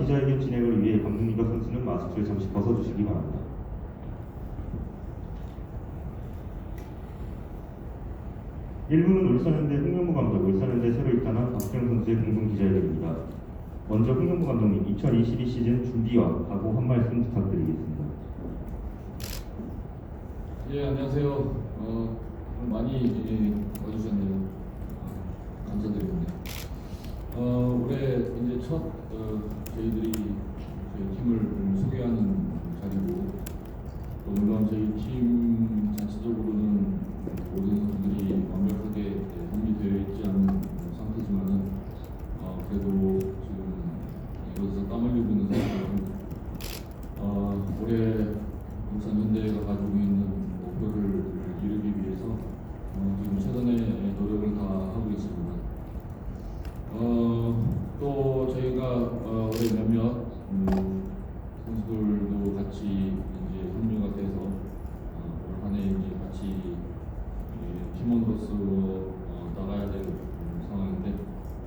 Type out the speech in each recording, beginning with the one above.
기자회견 진행을 위해 감독님과 선수는 마스크를 잠시 벗어주시기 바랍니다. 일부는 울산현대 홍명보 감독, 울산현대 새로 입단한 박주영 선수의 공동 기자회견입니다. 먼저 홍명보 감독님, 2022 시즌 준비와 각오 한 말씀 부탁드리겠습니다. 예, 안녕하세요. 많이 와주셨네요. 감사드립니다. 올해 이제 첫 저희들이 저희 팀을 소개하는 자리고, 또 물론 저희 팀 자체적으로는 모든 선수들이 완벽하게 준비되어 있지 않은 상태지만은 그래도 지금 이곳에서 땀 흘리고 있는 선수들은 올해 울산 현대가 가지고 있는 목표를 이루기 위해서 지금 최선의 노력을 다하고 있습니다. 또 저희가 올해 몇몇 선수들도 같이 이제 합류가 돼서 올 한해 이제 같이 팀원으로서 나가야 될 상황인데,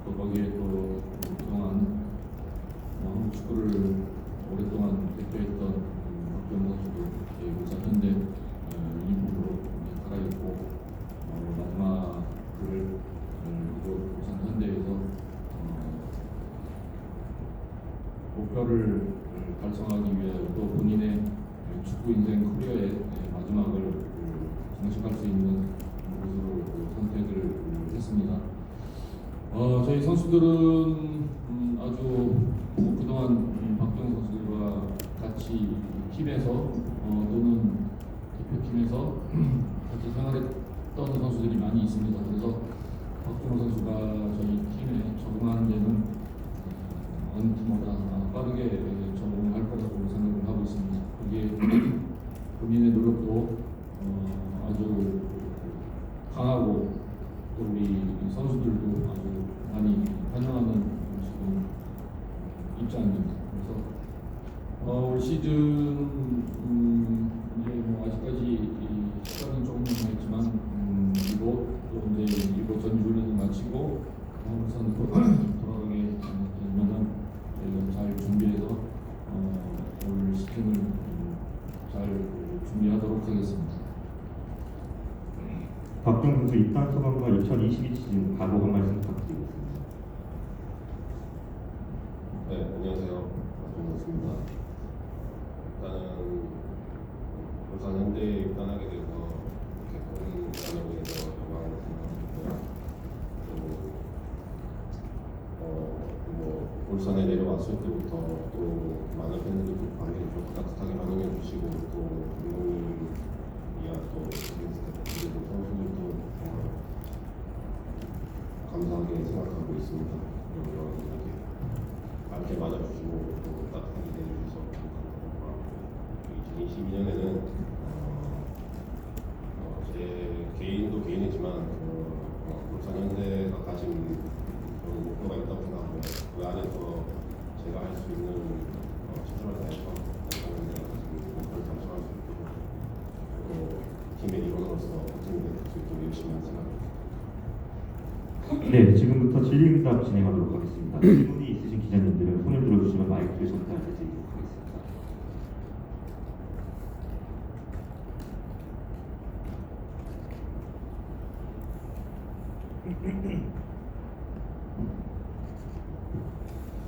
또 거기에 또 그동안 한국 축구를 오랫동안 대표했던 박병호 선수도 저희 울산 현대 유니폼으로 갈아입고 마지막을 이곳 울산 현대에서 목표를 달성하기 위하여 또 본인의 축구 인생 커리어의 마지막을 장식할 수 있는 곳으로 선택을 했습니다. 저희 선수들은 아주 그동안 박병호 선수들과 같이 팀에서 또는 대표팀에서 같이 생활했던 선수들이 많이 있습니다. 그래서 박병호 선수가 저희 팀에 적응하는 데는 어느 팀보다 빠르게 적응할 거라고 생각을 하고 있습니다. 거기에 본인의 노력도 아주 강하고, 또 우리 선수들도 아주 많이 환영하는 지금 입장입니다. 그래서 올 시즌 이제 뭐 아직까지 시간은 조금 남아있지만 이곳 또 이제 이곳 전주훈련을 마치고 울산으로 돌아가게 되면은 저희가 잘 준비해서 올 시즌을 잘 준비하도록 하겠습니다. 박주영 선수 입단 소감과 2022 시즌 각오 한 말씀 부탁드리겠습니다. 네, 안녕하세요. 박정호입니다. 일단은 울산 현대에 입단하게 돼서 이렇게 좋은 입단하게 돼서 영광으로 생각합니다. 뭐 울산에 내려왔을 때부터 또 많은 팬들이 또 많이 좀 따뜻하게 반응해 주시고, 또 감독님이야 또 그리고 선수들도 감사하게 생각하고 있습니다. 이렇게 밝게 맞아주시고 또 따뜻하게 대해주셔서 감사하고, 2022년에는 제 개인도 개인이지만 울산 현대가 가진 그런 목표가 있다고 생각하고, 그 안에서 제가 할 수 있는 최선을 다해서 울산 현대가 가진 목표를 달성할 수 있도록, 또 팀의 일원으로서 팀이 될 수 있도록 열심히 할 생각입니다. 네, 지금부터 질의응답 진행하도록 하겠습니다. 질문이 있으신 기자님들은 손을 들어주시면 마이크를 전달해 드리도록 하겠습니다.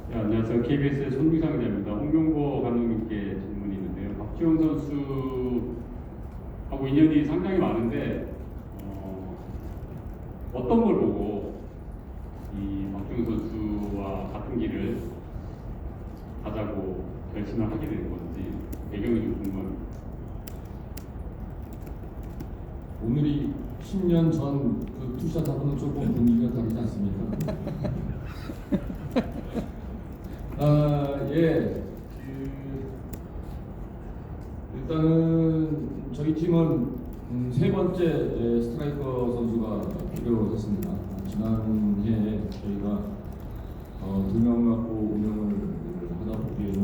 네, 안녕하세요. KBS의 손미상 기자입니다. 홍명보 감독님께 질문이 있는데요. 박주영 선수하고 인연이 상당히 많은데 어떤 걸 보고 이 박주영 선수와 같은 길을 가자고 결심을 하게 된 건지 배경이 좀 궁금합니다. 오늘이 10년 전 그 투샷하고는 조금 분위기가 다르지 않습니까? 예. 일단은 저희 팀은 세 번째 스트라이커 선수가 필요했습니다. 지난해 저희가 2명 갖고 운영을 하다 보기에는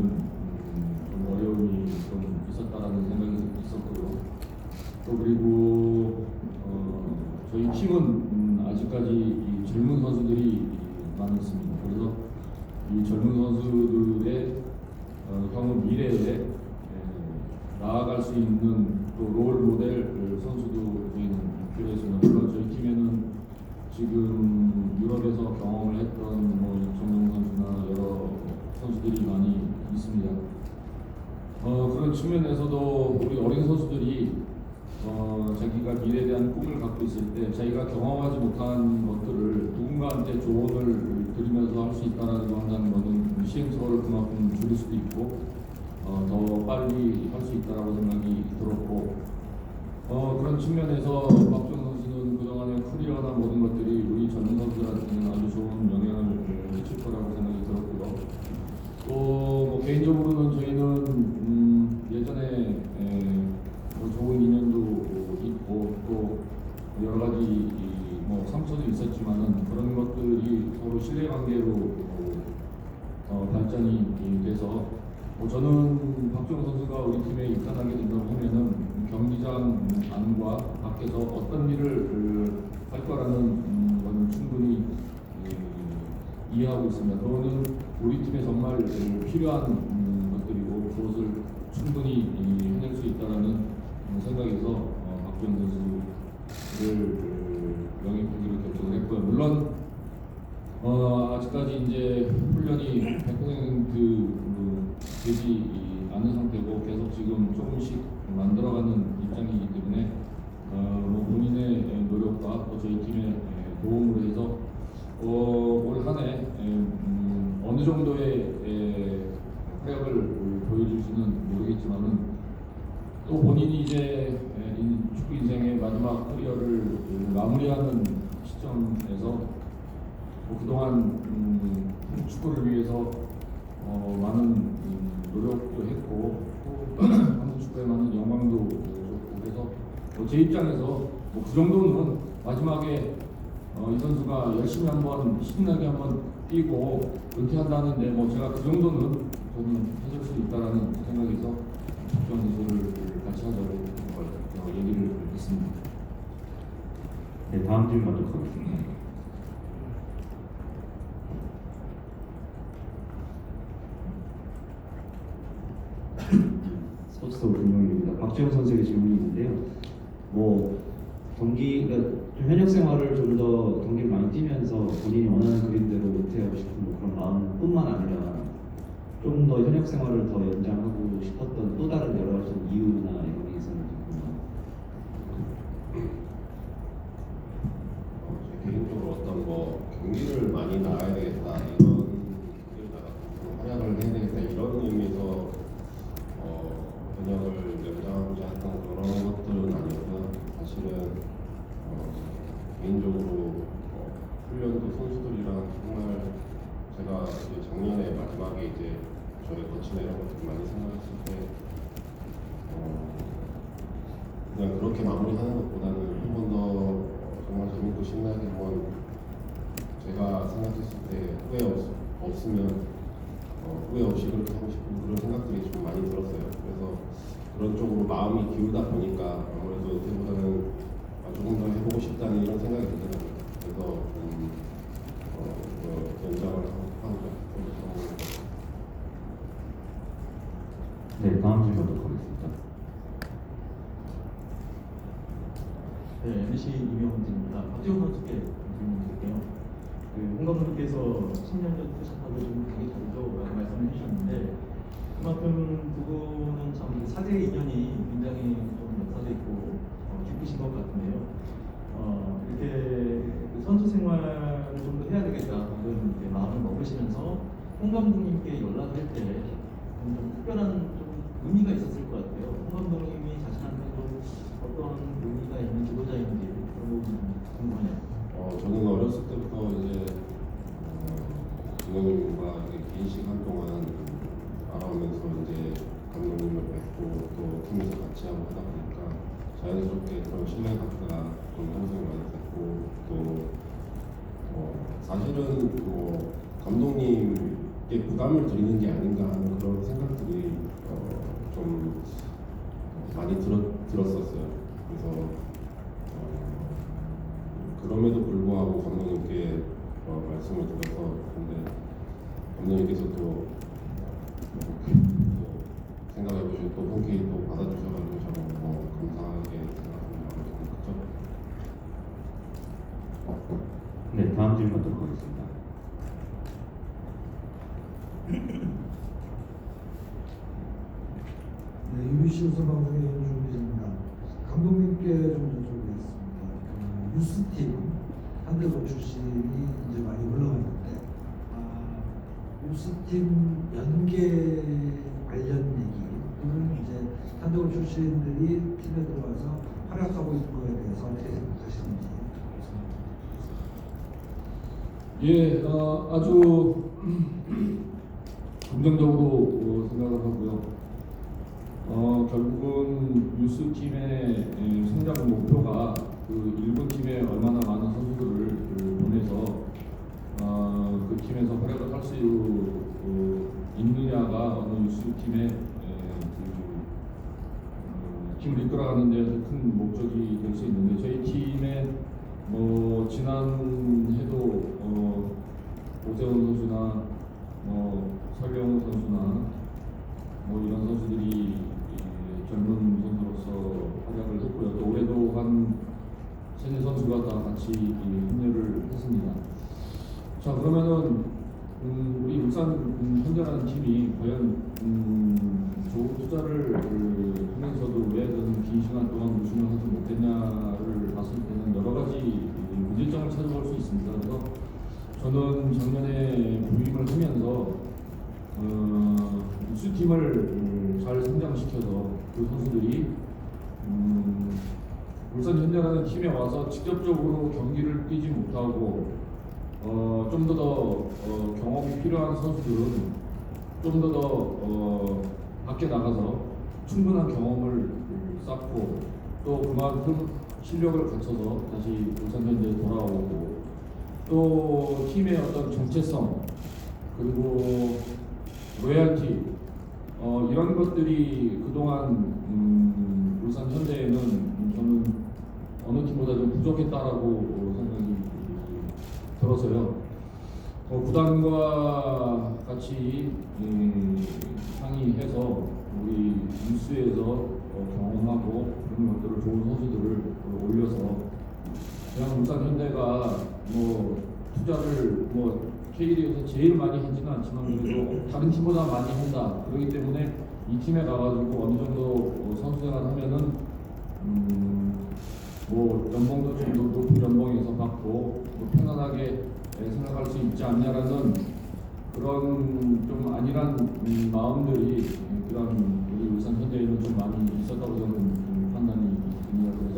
좀 어려움이 좀 있었다라는 생각이 있었고요. 또 그리고 저희 팀은 아직까지 이 젊은 선수들이 많이 있습니다. 그래서 이 젊은 선수들의 향후 미래에 나아갈 수 있는 또 롤 모델 선수도 저희는 필요했습니다. 물론 저희 팀에는 지금 유럽에서 경험을 했던 뭐 이청용 선수나 여러 선수들이 많이 있습니다. 그런 측면에서도 우리 어린 선수들이 자기가 미래에 대한 꿈을 갖고 있을 때 자기가 경험하지 못한 것들을 누군가한테 조언을 드리면서 할 수 있다는 거 한다는 것은 시행착오를 그만큼 줄일 수도 있고 더 빨리 할 수 있다라고 생각이 들었고 그런 측면에서 박주영 선수는 그동안의 커리어나 모든 것들이 우리 젊은 선수들한테는 아주 좋은 영향을 미칠 거라고 생각이 들었고요. 또 개인적으로는 저희는 예전에 뭐 좋은 인연도 있고 또 여러 가지 뭐 상처도 있었지만은 그런 것들이 서로 신뢰관계로 발전이 돼서 저는 박주영 선수가 우리 팀에 입단하게 된다고 하면은 경기장 안과 밖에서 어떤 일을 할 거라는 거는 충분히 이해하고 있습니다. 그거는 우리 팀에 정말 필요한 것들이고 그것을 충분히 해낼 수 있다라는 생각에서 박주영 선수를 영입하기로 결정을 했고요. 물론 아직까지 이제 훈련이 100% 되지 않은 상태고 계속 지금 조금씩 만들어가는 입장이기 때문에 뭐 본인의 노력과 또 저희 팀의 도움으로 해서 올 한해 어느 정도의 활약을 보여줄지는 모르겠지만은 또 본인이 이제 축구 인생의 마지막 커리어를 마무리하는 시점에서 그동안 축구를 위해서 많은 노력도 했고 또 한국 축구에 많은 영광도 줬고 그래서 제 입장에서 그 정도는 마지막에 이 선수가 열심히 한번 신나게 한번 뛰고 은퇴한다는데 제가 그 정도는 저는 해줄 수 있다라는 생각에서 박주영 선수를 같이 하자고 얘기를 했습니다. 네, 다음 질문 받도록 하겠습니다. 스포츠서울 김용일입니다. 박주영 선수에게 질문이 있는데요. 그러니까 좀 현역 생활을 좀 더 경기를 많이 뛰면서 본인이 원하는 그림대로 은퇴하고 싶은 그런 마음뿐만 아니라 좀 더 현역 생활을 더 연장하고 싶었던 또 다른 여러 가지 이유나 이런 게 있었는지 궁금합니다. 제 개인적으로 어떤 경기를 많이 나가야 되겠다 이런 경기를 나가서 활약을 해야 되겠다 이런 의미에서 현역을 연장하고자 했던 그런 것들은 아니고요. 사실은 개인적으로 훈련도 선수들이랑 정말 제가 이제 작년에 마지막에 이제 저의 거치나 이런 것들 많이 생각했을 때 그냥 그렇게 마무리하는 것보다는 한 번 더 정말 재밌고 신나게 한번 제가 생각했을 때 후회 없으면 후회 없이 그렇게 하고 싶은 그런 생각들이 좀 많이 들었어요. 그래서 그런 쪽으로 마음이 기울다 보니까 아무래도 그때보다는 조금 더 해보고 싶다는 이런 생각이 들더라고요. 그래서 연장을 하고자 네, 다음 질문 받도록 하겠습니다. 네, MBC 이명훈입니다. 박지훈 선수께 질문 드릴게요. 홍 감독님께서 10년 전 투샷하고 좀 되게 다르죠? 라고 말씀을 해주셨는데 그만큼 두 분은 참 사제 인연이 굉장히 좀 역사도 있고 깊으신 것 같은데요. 이렇게 선수 생활을 좀 더 해야 되겠다 이런 마음을 먹으시면서 홍 감독님께 연락할 때 좀 특별한 좀 의미가 있었을 것 같아요. 홍 감독님이 자신한테 좀 어떤 의미가 있는 지도자인지 그런 부분 궁금하네요. 저는 어렸을 때부터 이제 감독님과 긴 시간 동안 알아오면서 이제 감독님을 뵙고 또 팀에서 같이 하고 하다 보니까 자연스럽게 그런 신뢰관계가 좀 형성이 많이 됐고 또 사실은 감독님께 부담을 드리는 게 아닌가 하는 그런 생각들이 좀 많이 들었었어요. 그래서 그럼에도 불구하고 감독님께 말씀을 드려서 근데 감독님께서 또 생각해 보시고 또 흔쾌히 또 받아주셔가지고 저는 감사하게 생각합니다. 그렇죠? 네, 다음 질문 받도록 하겠습니다. 네, UBC 우선방송의 윤준비입니다. 감독님께 좀 여쭤보겠습니다. 유스팀 한대로 출신이 이제 많이 올라갔는데 유스팀 연계 관련 얘기 또는 이제 한대로 출신들이 팀에 들어와서 활약하고 있는 거에 대해서 어떻게 생각하시는지. 예, 아주 긍정적으로 생각을 하고요. 결국은 유스팀의 성장 목표가 그 일본 팀에 얼마나 많은 선수들을 보내서 그 팀에서 활약을 할 수 있느냐가 어느 유스팀의 팀을 이끌어가는 데서 큰 목적이 될 수 있는데 저희 팀의 지난 해도 오재원 선수나 설경우 선수나 이런 선수들이 젊은 선수로서 활약을 했고요. 또 올해도 한 세네 선수가 다 같이 합류를 했습니다. 자, 그러면은 우리 울산 현대라는 팀이 과연 좋은 투자를 하면서도 왜 저는 긴 시간 동안 우승을 하지 못했냐를 봤을 때는 여러 가지 문제점을 찾아볼 수 있습니다. 그래서 저는 작년에 부임을 하면서 우수팀을 잘 성장시켜서 그 선수들이 울산 현대라는 팀에 와서 직접적으로 경기를 뛰지 못하고 좀 더 경험이 필요한 선수들은 좀 더 밖에 나가서 충분한 경험을 쌓고 또 그만큼 실력을 갖춰서 다시 울산 현대에 돌아오고 또 팀의 어떤 정체성 그리고 로얄티 이런 것들이 그동안 울산 현대에는 저는 어느 팀보다 좀 부족했다라고 생각이 들어서요. 구단과 같이 상의해서 우리 뉴스에서 경험하고 그런 것들을 좋은 선수들을 올려서 그냥 울산 현대가 투자를 K리그에서 제일 많이 하지는 않지만 그래도 다른 팀보다 많이 한다. 그렇기 때문에 이 팀에 가가지고 어느 정도 선수생활 하면은 연봉도 좀 높은 연봉에서 받고 편안하게 생각할 수 있지 않냐라는 그런 좀 안일한 마음들이 그런 우리 울산 현대에는 좀 많이 있었다고 저는 판단이 듭니다. 그래서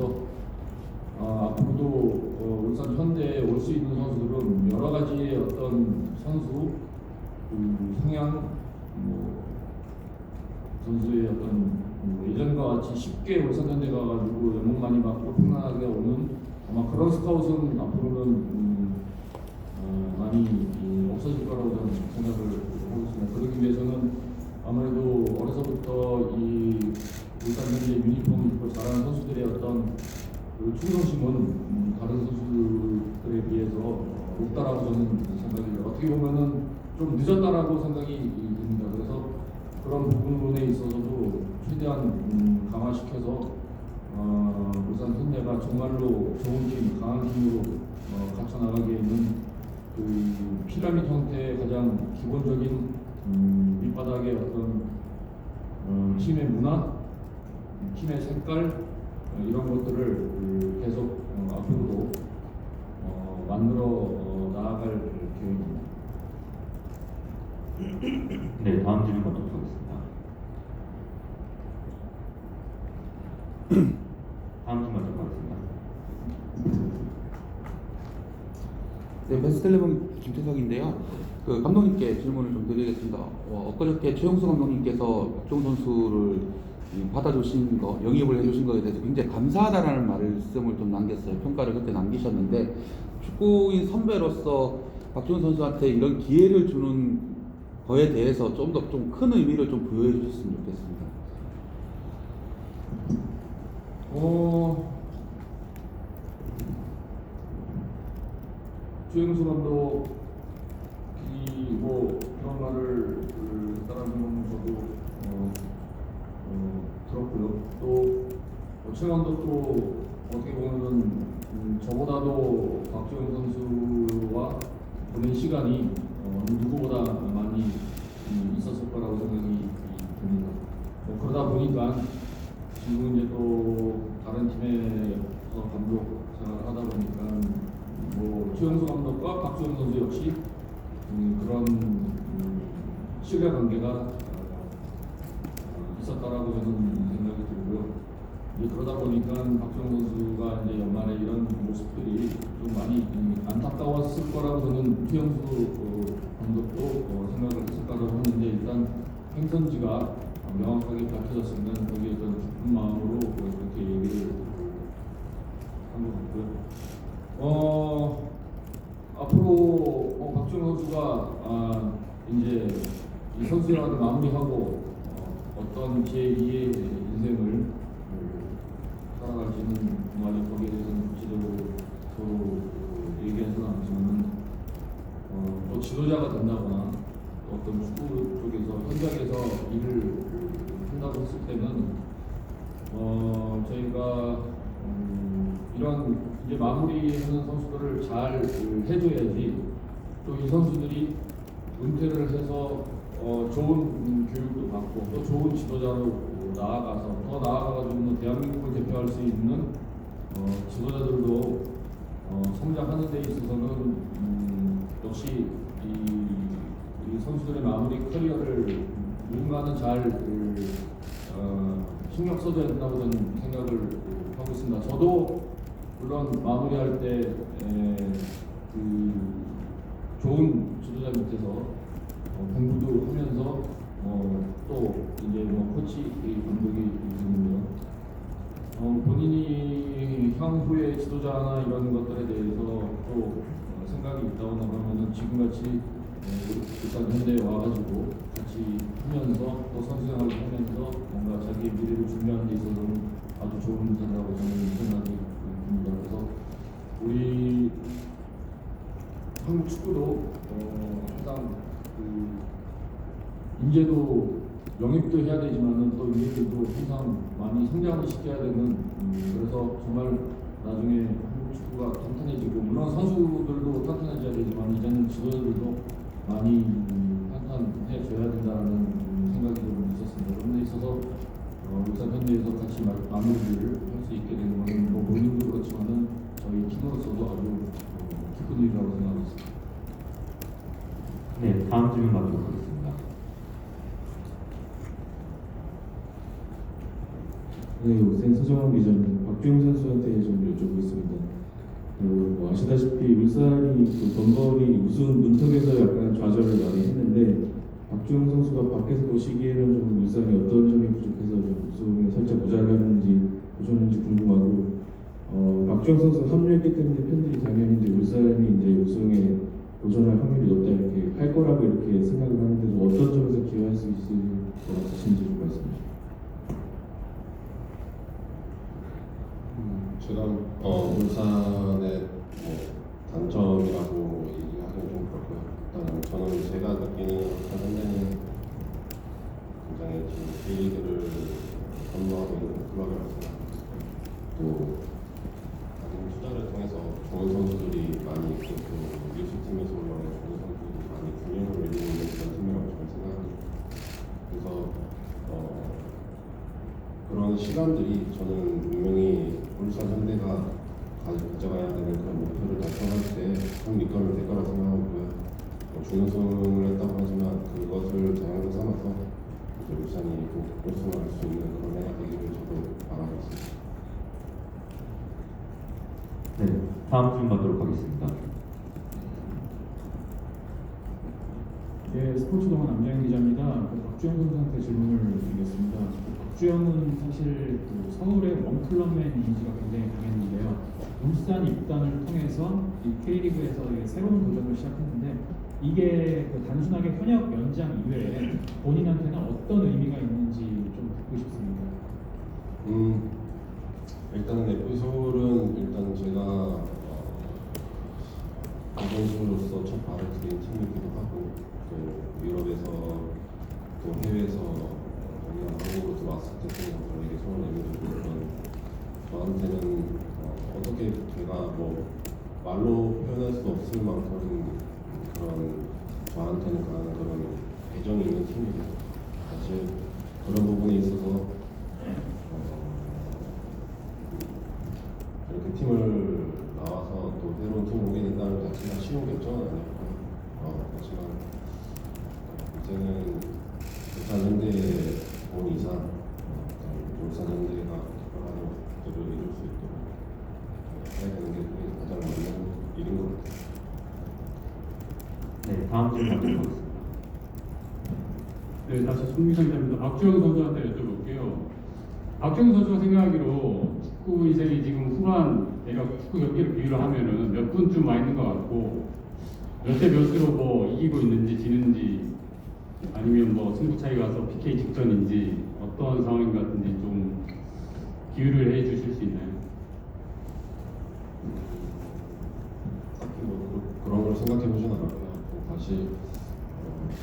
앞으로도 울산 현대에 올 수 있는 선수들은 여러 가지의 어떤 선수 성향 선수의 어떤 예전과 같이 쉽게 울산 현대 가가지고 연봉 많이 받고 편안하게 오는 아마 그런 스카웃은 앞으로는 많이 없어질 거라고 저는 생각을 하고 있습니다. 그러기 위해서는 아무래도 어려서부터 이 울산 현대 유니폼을 입고 자라는 선수들의 어떤 그 충성심은 다른 선수들에 비해서 높다라고 저는 생각이 들어요. 어떻게 보면은 좀 늦었다라고 생각이 듭니다. 그래서 그런 부분에 있어서도 최대한 강화시켜서 울산 현대가 정말로 좋은 팀, 강한 팀으로 갖춰 나가기에는 그 피라미드 형태의 가장 기본적인 밑바닥의 어떤 팀의 문화, 팀의 색깔 이런 것들을 계속 앞으로도 만들어 나아갈 계획입니다. 네, 다음 질문 받도록 하겠습니다. 다음 질문 받도록 하겠습니다. 네, 베스트11 김태석인데요. 그 감독님께 질문을 좀 드리겠습니다. 엊그저께 최용수 감독님께서 박주홍 선수를 받아주신 거, 영입을 해주신 거에 대해서 굉장히 감사하다라는 말씀을 좀 남겼어요. 평가를 그때 남기셨는데 축구인 선배로서 박주홍 선수한테 이런 기회를 주는 거에 대해서 좀 더 좀 큰 의미를 좀 부여해 주셨으면 좋겠습니다. 최용수 감독이 뭐 그런 말을 따라하는 건 저도 들었고요. 또 최 감독도 어떻게 보면은 저보다도 박주영 선수와 보낸 시간이 누구보다 많이 있었을 거라고 생각이 듭니다. 그러다 보니까 지금 이제 또 다른 팀에서 감독 생활을 하다 보니까 뭐 최용수 감독과 박주영 선수 역시 그런 신뢰 관계가 있었다라고 저는 생각이 들고요. 이제 그러다 보니까 박주영 선수가 이제 연말에 이런 모습들이 좀 많이 안타까웠을 거라고 저는 최용수 감독도 생각을 했을 거라고 하는데, 일단 행선지가 명확하게 밝혀졌으면 거기에 어떤 기쁜 마음으로 그렇게 얘기를 한 것 같고요. 앞으로 박주영 선수가 이제 이 선수 생활을 마무리하고 어떤 제2의 인생을 살아갈지는 아직 거기에 대해서는 구체적으로 서로 얘기해서는 않지만은 또 지도자가 된다거나 어떤 축구 쪽에서 현장에서 일을 한다고 했을 때는 저희가 이런 이제 마무리하는 선수들을 잘 해줘야지 또 이 선수들이 은퇴를 해서 좋은 교육도 받고 또 좋은 지도자로 나아가서 더 나아가가지고 대한민국을 대표할 수 있는 지도자들도 성장하는 데 있어서는 역시 이 선수들의 마무리 커리어를 누군가는 잘 신경 써줘야 된다고 저는 생각을 하고 있습니다. 저도 물론 마무리할 때 좋은 지도자 밑에서 공부도 하면서 또 이제 코치 감독이 있는데요. 본인이 향후의 지도자나 이런 것들에 대해서 또 생각이 있다거나 그러면은 지금같이 일단 현대에 와가지고 같이 하면서 또 선수생활을 하면서 뭔가 자기의 미래를 준비하는 데 있어서는 아주 좋은 인사라고 저는 생각이 듭니다. 그래서 우리 한국 축구도 항상 인재도 영입도 해야 되지만은 또 인재들도 항상 많이 성장을 시켜야 되는 그래서 정말 나중에 한국 축구가 탄탄해지고 물론 선수들도 탄탄해져야 되지만 이제는 지도자들도 많이 탄탄해져야 된다는 생각이 좀 있었습니다. 그런 데 있어서 울산 현대에서 같이 마무리를 할 수 있게 되는 것은 뭐 본인도 그렇지만은 저희 팀으로서도 아주 기쁜 일이라고 생각하고 있습니다. 네, 다음 질문 받도록 하겠습니다. 네, 울산 서정환 기자입니다. 박주영 선수한테 좀 여쭤보겠습니다. 아시다시피 울산이 던거리 우승 문턱에서 약간 좌절을 많이 했는데 박주영 선수가 밖에서 보시기에는 좀 울산이 어떤 점이 부족해서 좀 우승에 살짝 모자랐는지 보셨는지 궁금하고 박주영 선수 합류했기 때문에 팬들이 당연히 이제 울산이 이제 우승에 도전할 확률이 높다 이렇게 할 거라고 이렇게 생각을 하는데 좀 어떤 점에서 기여할 수 있을 것 같으신지 좀 말씀해 주세요. 제가 울산의 단점이라고 얘기하기는 좀 그렇고요. 일단 저는 제가 느끼는 울산 현대는 굉장히 지금 K리그를 선도하고 있는 클럽이라고 생각합니다. 또 많은 투자를 통해서 좋은 선수들이 많이 있고 또 리스팀에서 올라오는 좋은 선수들이 많이 균형을 이루고 있는 그런 팀이라고 저는 생각합니다. 그래서 그런 시간들이 저는 분명히 울산 현대가 가져가야 되는 그런 목표를 달성할 때 큰 밑거름이 될 거라고 생각하고요. 준우승을 했다고 하지만 그것을 자양분 삼아서 이제 울산이 꼭 우승을 할 수 있는 그런 해가 되기를 저도 바라고 있습니다. 네, 다음 질문 받도록 하겠습니다. 네, 스포츠동안 남자영 기자입니다. 박주영 선수한테 질문을 드리겠습니다. 박주영은 사실 서울의 원클럽맨 이미지가 굉장히 강했는데요. 울산 입단을 통해서 이 K리그에서 새로운 도전을 시작했는데 이게 단순하게 현역 연장 이외에 본인한테는 어떤 의미가 있는지 좀 듣고 싶습니다. 일단은 FA 서울은 일단 제가 선수로서 첫 발을 들인 팀이기도 하고 또 유럽에서 또 해외에서 정말 한국으로 들어왔을 때 저에게 손을 내밀어주고 저한테는 어떻게 제가 뭐 말로 표현할 수 없을 만큼 그런 저한테는 그런 애정이 있는 팀이고 사실 그런 부분에 있어서 이렇게 팀을 나와서 또 새로운 팀을 오게 된다는 자체가 쉬운 결정은 아니었고요. 하지만 이제는 울산현대에 온 이상 울산현대가 기뻐하는 것들을 이룰 수 있도록 해야 되는 게 가장 맞는 일인 것 같아요. 네, 다음 질문 하겠습니다. 네, 다시 손미상자입니다. 박주영 선수한테 여쭤볼게요. 박주영 선수가 생각하기로 축구 인생이 지금 후반, 내가 축구 경기를 비유를 하면은 몇 분쯤 와 있는 것 같고, 몇 대 몇으로 뭐 이기고 있는지 지는지, 아니면 뭐 승부 차이가 와서 PK 직전인지 어떤 상황인 것 같은지 좀 비유를 해 주실 수 있나요? 딱히 뭐 그런 걸 생각해 보진 않았고요. 다시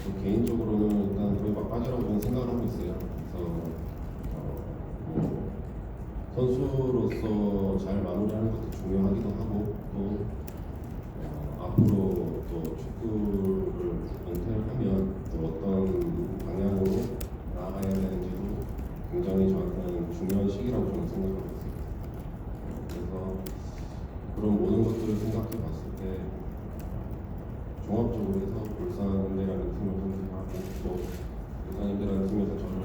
저 개인적으로는 일단 거의 막바지라고 저는 생각을 하고 있어요. 그래서 뭐 선수로서 잘 마무리하는 것도 중요하기도 하고 또 앞으로 또 축구를 은퇴를 하면 또 어떤 방향으로 나아가야 되는지도 굉장히 저한테는 중요한 시기라고 저는 생각하고 있어요. 그래서 그런 모든 것들을 생각해 봤을 때 종합적으로 해서 울산현대라는 팀을 선택하고 또 울산현대라는 팀에서 저를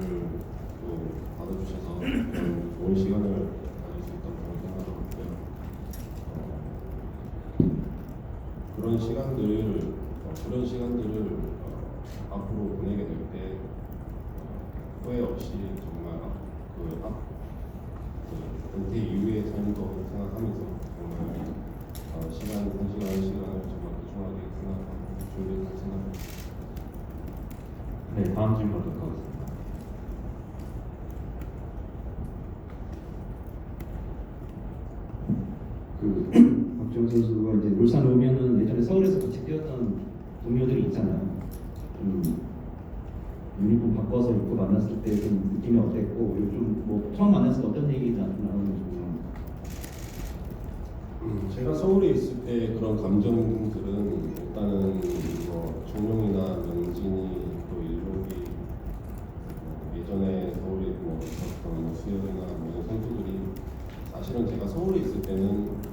또 받아주셔서 그런 좋은 시간을 가질 수 있다고 생각하고 있고요. 그런 시간들을 앞으로 보내게 될 때 후회 없이 정말 은퇴 이후의 삶도 생각하면서 정말 시간을 정말 소중하게 생각하고 준비할 생각입니다. 네, 다음 질문 하도록 하겠습니다. 박주영 선수가 이제 울산 오면은 예전에 서울에서 같이 뛰었던 동료들이 있잖아요. 유니폼 바꿔서 입고 만났을 때 좀 느낌이 어땠고, 그리고 좀 뭐 처음 만났을 때 어떤 얘기 나누는지 궁금합니다. 제가 서울에 있을 때 그런 감정들은 일단은 뭐 정용이나 명진이 또 일록이 예전에 서울에 뭐 있었던 수영이나 모든 선수들이 사실은 제가 서울에 있을 때는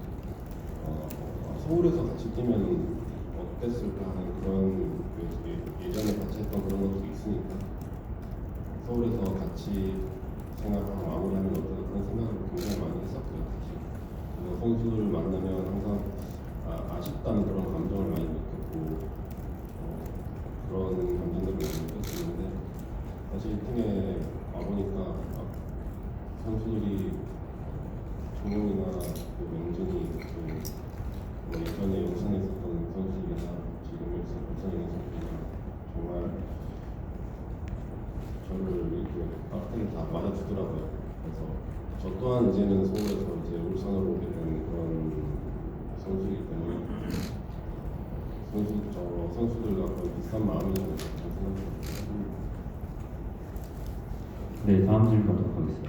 서울에서 같이 뛰면 어땠을까 하는 그런 예전에 같이 했던 그런 것도 있으니까 서울에서 같이 생각하고 마무리하는 어떤 그런 생각을 굉장히 많이 했었고요. 그래서 선수들을 만나면 항상 아쉽다는 그런 감정을 많이 느꼈고 그런 감정들을 많이 느꼈었는데 사실 팀에 와보니까 선수들이 정용이나 명진이 뭐 예전에 울산에 있었던 선수들이나 지금 울산에 있는 선수들이나 정말 저를 이렇게 따뜻하게 다 맞아주더라고요. 그래서 저 또한 이제는 서울에서 이제 울산으로 오게 된 그런 선수이기 때문에 선수들과 거의 비슷한 마음이라고 생각합니다. 네, 다음 질문 하도록 하겠습니다.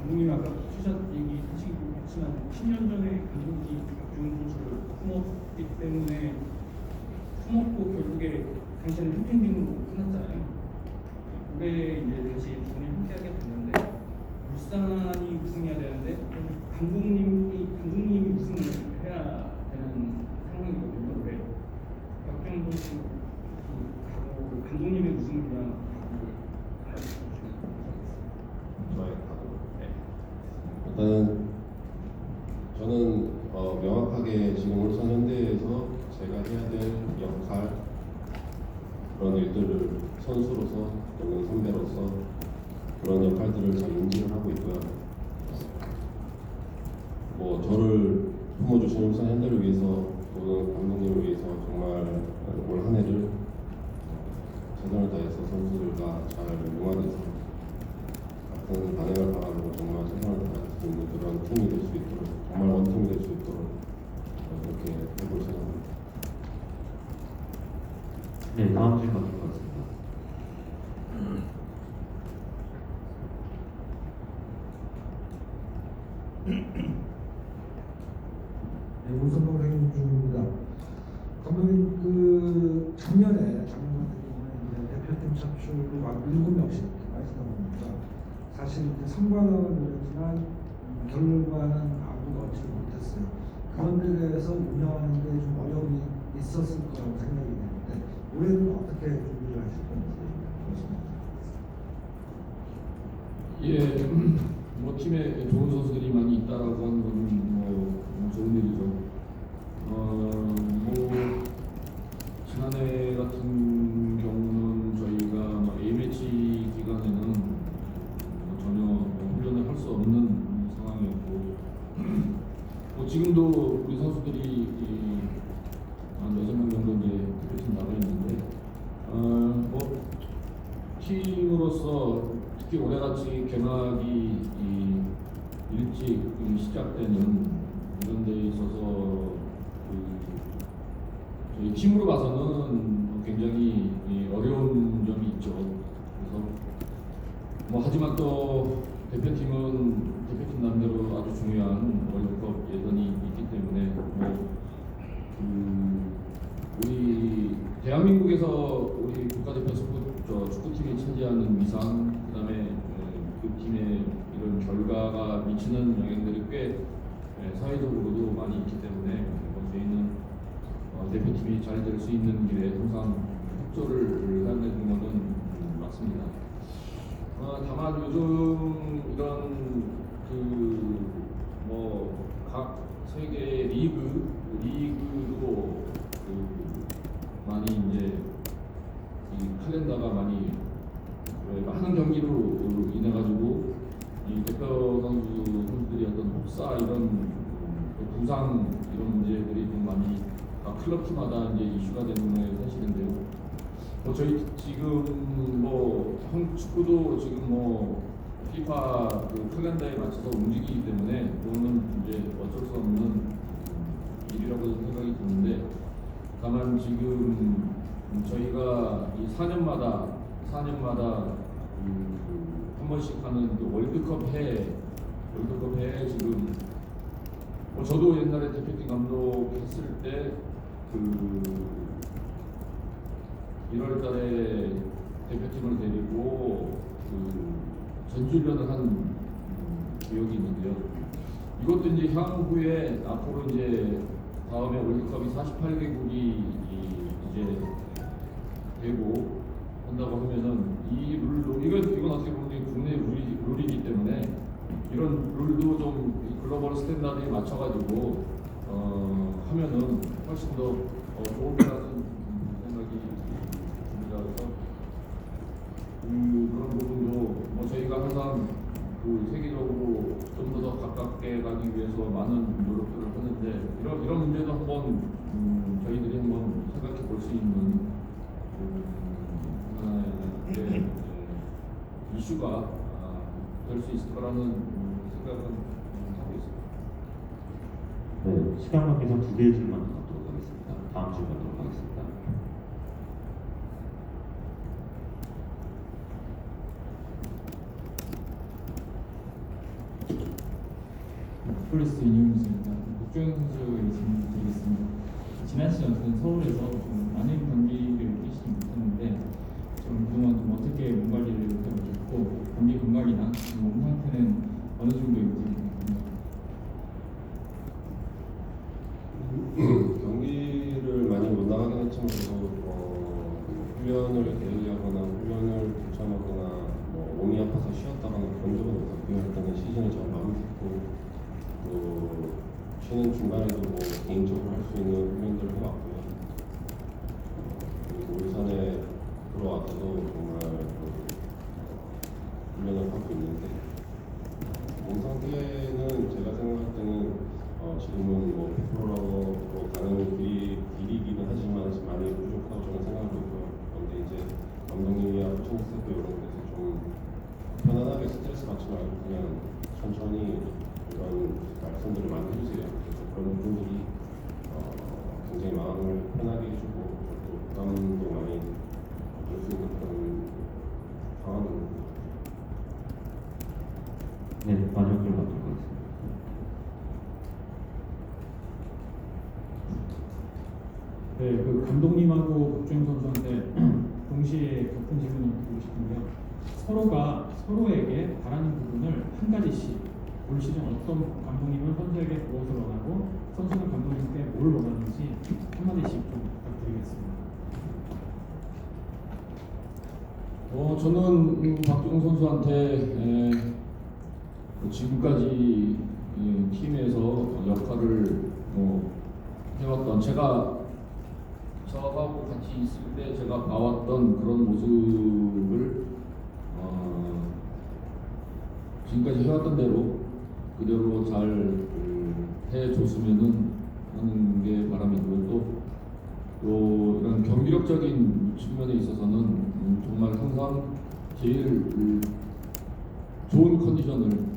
감독님 아까 얘기 하시긴 했지만 10년 전에 감독이 박주영 선수를 품었기 때문에 품었고 결국에 당시에는 햄핑딩으로 끝났잖아요. 올해 이제 다시 두 분이 함께하게 됐는데 울산이 우승해야 되는데 감독님이 우승을 해야 되는 상황이거든요. 올해 박주영 선수 감독님의 우승을 위한 일단은 저는 명확하게 지금 울산현대에서 제가 해야 될 역할 그런 일들을 선수로서 또는 선배로서 그런 역할들을 잘 인지를 하고 있고요. 뭐 저를 품어주신 울산현대를 위해서 또는 감독님을 위해서 정말 올 한 해를 최선을 다해서 선수들과 잘 융화돼서 같은 반응을 바라고 정말 최선을 다할 수 있는 네, 우선봉 행중입니다. 감독님 작년 같은 경우는 이제 대표팀 차출을 막 7명씩 이렇게 빠지다 보니까 사실 이제 선발은 그렇지만 결과는 아무도 얻지 못했어요. 그런 데 대해서 운영하는 데 좀 어려움이 있었을 거라고 생각이 되는데 올해는 어떻게 준비를 하실 건지 그렇습니다. 예, 뭐 팀에 좋은 선수들이 많이 있다라고 하는 것은 뭐 좋은 일이죠. 뭐 지난해 같은 경우는 저희가 A매치 기간에는 전혀 훈련을 할 수 없는 상황이었고, 뭐 지금도 우리 선수들이 한 6명 정도 이제 대표팀 나가 있는데, 뭐 팀으로서 특히 올해같이 개막이 일찍 시작되는 이런 데 있어서 저희 팀으로 봐서는 굉장히 어려운 점이 있죠. 그래서 뭐 하지만 또 대표팀은 대표팀 남대로 아주 중요한 월드컵 예선이 있기 때문에 뭐 우리 대한민국에서 우리 국가대표 축구팀이 차지하는 위상, 그다음에 그 팀의 이런 결과가 미치는 영향들이 꽤 사회적으로도 많이 있기 때문에 저희는 대표팀이 잘 될 수 있는 길에 항상 협조를 해야 되는 것은 맞습니다. 다만 요즘 이런 뭐 각 세계 리그도 많이 이제 이 칼렌더가 많이 많은 경기로 인해 가지고 이 대표 선수들이 어떤 혹사 이런 부상 이런 문제들이 좀 많이 클럽팀마다 이제 이슈가 되는 게 사실인데요. 저희 지금 뭐 한국 축구도 지금 뭐 FIFA 칼렌더에 맞춰서 움직이기 때문에 그거는 이제 어쩔 수 없는 일이라고 생각이 드는데, 다만 지금 저희가 이 4년마다 한 번씩 하는 월드컵 해에 지금 저도 옛날에 대표팀 감독 했을 때 1월달에 대표팀을 데리고 전주련을 한 기억이 있는데요. 이것도 이제 향후에 앞으로 이제 다음에 월드컵이 48개국이 이제 되고 한다고 하면은 이 룰도 이건 어떻게 보면 국내 룰이기 때문에 이런 룰도 좀 글로벌 스탠다드에 맞춰가지고 하면은 훨씬 더 좋을 거라는 생각이 듭니다. 그래서 그런 부분도 뭐 저희가 항상 세계적으로 좀 더 가깝게 가기 위해서 많은 노력들을 하는데 이런 문제도 한번 저희들이 한번 생각해 볼 수 있는 하나의 이슈가 될 수 있을 거라는 생각은 하고 있습니다. 네, 시간 관계상 2개의 질문 받도록 하겠습니다. 다음 질문 받도록 하겠습니다. 폴리스 이용수입니다. 국조영 선수에게 질문 드리겠습니다. 지난 시즌 서울에서 좀 많은 경기를 뛰시지 못했는데 그동안 좀 어떻게 몸 관리를 해오셨고 경기 감각이나 몸 상태는 어느 정도인지 경기를 많이 못 나가긴 했지만 훈련을 게을리하거나 훈련을 교참하거나 몸이 아파서 쉬었다거나 그런 적은 없었고요. 일단은 시즌이 잘 마무리됐고 쉬는 중간에도 개인적으로 할 수 있는 훈련들을 해왔고요. 그리고 울산에 들어와서도 정말 훈련을 하고 있는데 몸 상태는 제가 생각할 때는 지금은 100%라고 가는 길이기는 하지만 많이 부족하다고 저는 생각하고 있고요. 그런데 이제 감독님이야 코칭 스태프 이런 데서 좀 편안하게 스트레스 받지 말고 그냥 천천히 이런 말씀들을 많이 해주세요. 그래서 그런 부분들이 굉장히 마음을 편하게 해주고 또 부담도 많이 줄 수 있는 그런 상황입니다. 네, 마지막 질문 받도록 하겠습니다. 네, 그 감독님하고 박주영 선수한테 동시에 같은 질문을 드리고 싶은데요. 서로가 서로에게 바라는 부분을 한 가지씩 올 시즌 어떤 감독님은 선수에게 무엇을 원하고 선수는 감독님께 뭘 원하는지 한마디씩 좀 부탁드리겠습니다. 저는 박주영 선수한테 지금까지 팀에서 역할을 해왔던 저하고 같이 있을 때 제가 봐왔던 그런 모습을 지금까지 해왔던 대로 그대로 잘 해줬으면은 하는 게 바람이고요. 또 이런 경기력적인 측면에 있어서는 정말 항상 제일 좋은 컨디션을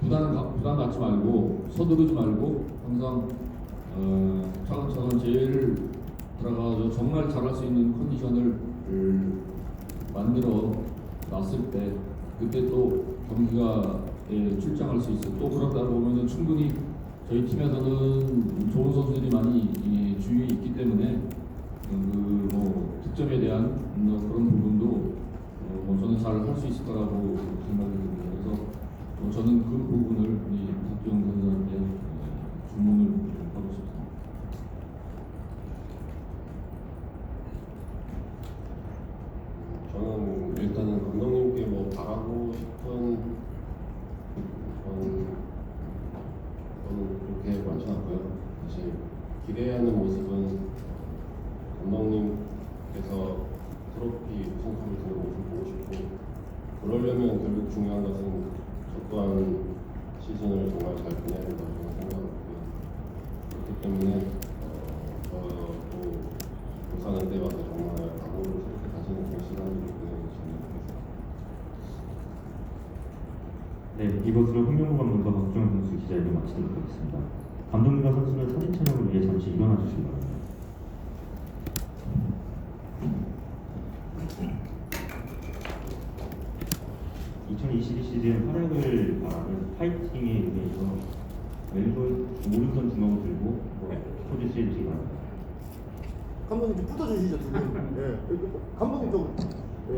부담 갖지 말고 서두르지 말고 항상 차근차근 제일 들어가서 정말 잘할 수 있는 컨디션을 만들어 놨을 때 그때 또 경기가 출장할 수 있어. 또 그러다 보면은 충분히 저희 팀에서는 좋은 선수들이 많이 주위에 있기 때문에 득점에 대한 그런 부분도 저는 잘 할 수 있을 거라고 생각이 듭니다. 그래서 저는 그 부분을 박주영 선수한테 주문을 하고 싶습니다. 저는 일단은 감독님께 뭐 바라고 싶은 건 그렇게 많지 않고요. 사실 기대하는 모습은 감독님께서 트로피 우승컵을 드는 모습을 보고 싶고, 그러려면 결국 중요한 것은 저 또한 시즌을 정말 잘 보내야 된다고 저는 생각하고요. 그렇기 때문에 저도 부산은대 와서 정말 각오를 새롭게 다지는 그런 시간을 보내고 싶습니다. 네, 이것으로 홍명보 감독과 박주영 선수 기자회견 마치도록 하겠습니다. 감독님과 선수는 사진 촬영을 위해 잠시 일어나 주시기 바랍니다. (2022) 시즌 활약을 바라는 파이팅에 의해서 왼손 오른손 주먹을 들고 포즈 취해 주시기 바랍니다. 감독님 좀 붙어주시죠, 두 분. 네. 감독님 좀. 네.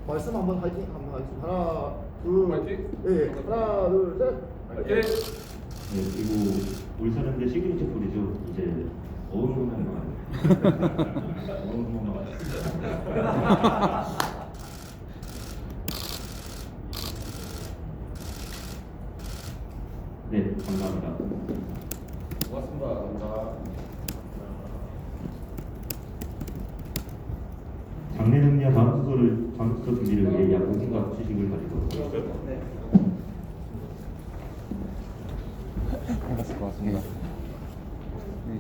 말씀 한번 화이팅 한번 하겠습니다. 하나, 둘, 화이팅! 네, 하나, 둘, 셋. 화이팅! 네, 그리고 울산현대 시그니처 폴이죠. 이제 어흥만 나와요. 어흥만 나와요. 네, 감사합니다. 고맙습니다. 감사합니다. 장례 정리와 다음 수소 준비를 위해 약 5분간 휴식을 가지도록 하겠습니다. 네. 고맙습니다. 네.